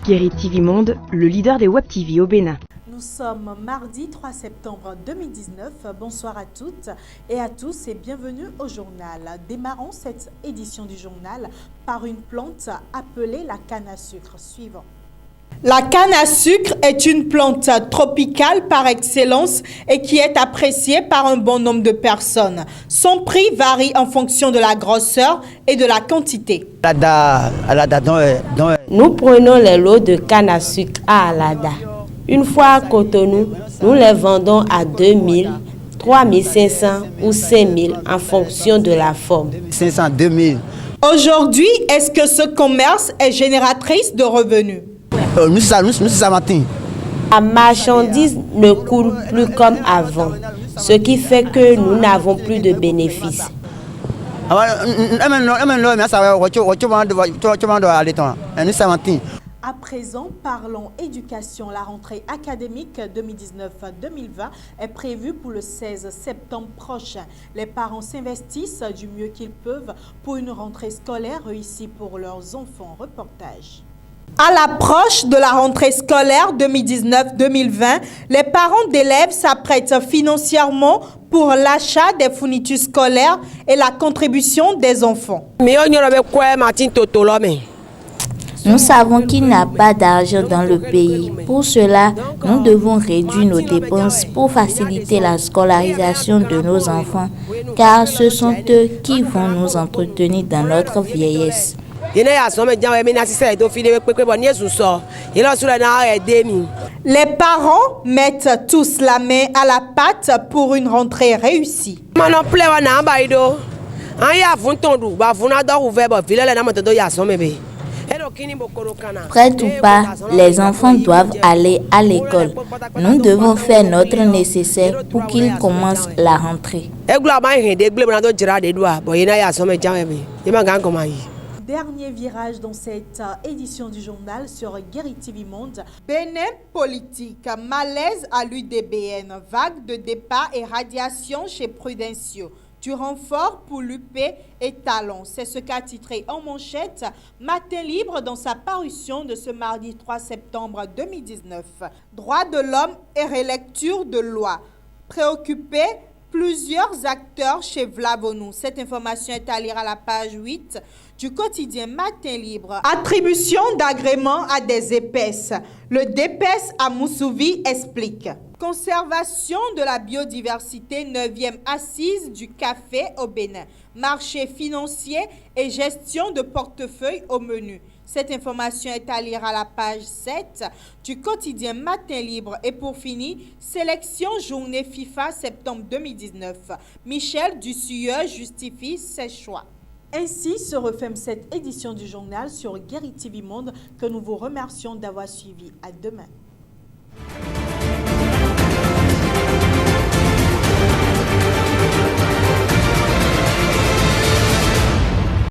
Guéry TV Monde, le leader des Web TV au Bénin. Nous sommes mardi 3 septembre 2019. Bonsoir à toutes et à tous et bienvenue au journal. Démarrons cette édition du journal par une plante appelée la canne à sucre. Suivant. La canne à sucre est une plante tropicale par excellence et qui est appréciée par un bon nombre de personnes. Son prix varie en fonction de la grosseur et de la quantité. Nous prenons les lots de canne à sucre à Alada. Une fois à Cotonou, nous les vendons à 2000, 3500 ou 5000 en fonction de la forme. 500, 2000. Aujourd'hui, est-ce que ce commerce est génératrice de revenus? Nous sommes matin. La marchandise ne coule plus comme avant, ce qui fait que nous n'avons plus de bénéfices. À présent, parlons éducation. La rentrée académique 2019-2020 est prévue pour le 16 septembre prochain. Les parents s'investissent du mieux qu'ils peuvent pour une rentrée scolaire réussie pour leurs enfants. Reportage. À l'approche de la rentrée scolaire 2019-2020, les parents d'élèves s'apprêtent financièrement pour l'achat des fournitures scolaires et la contribution des enfants. Nous savons qu'il n'y a pas d'argent dans le pays. Pour cela, nous devons réduire nos dépenses pour faciliter la scolarisation de nos enfants, car ce sont eux qui vont nous entretenir dans notre vieillesse. Les parents mettent tous la main à la pâte pour une rentrée réussie. Prêt ou pas, les enfants doivent aller à l'école. Nous devons faire notre nécessaire pour qu'ils commencent la rentrée. Dernier virage dans cette édition du journal sur Guéry TV Monde. Bénin politique, malaise à l'UDBN, vague de départ et radiation chez Prudencio. Du renfort pour l'UP et Talon. C'est ce qu'a titré en manchette Matin Libre dans sa parution de ce mardi 3 septembre 2019. Droits de l'homme et relecture de loi. Préoccupé, plusieurs acteurs chez Vlavonou. Cette information est à lire à la page 8 du quotidien Matin Libre. Attribution d'agrément à des épaisses. Le DPS à Moussouvi explique. Conservation de la biodiversité, 9e assise du café au Bénin. Marché financier et gestion de portefeuille au menu. Cette information est à lire à la page 7 du quotidien Matin Libre. Et pour finir, sélection journée FIFA septembre 2019. Michel Dussieux justifie ses choix. Ainsi se referme cette édition du journal sur Guéry TV Monde que nous vous remercions d'avoir suivi. À demain.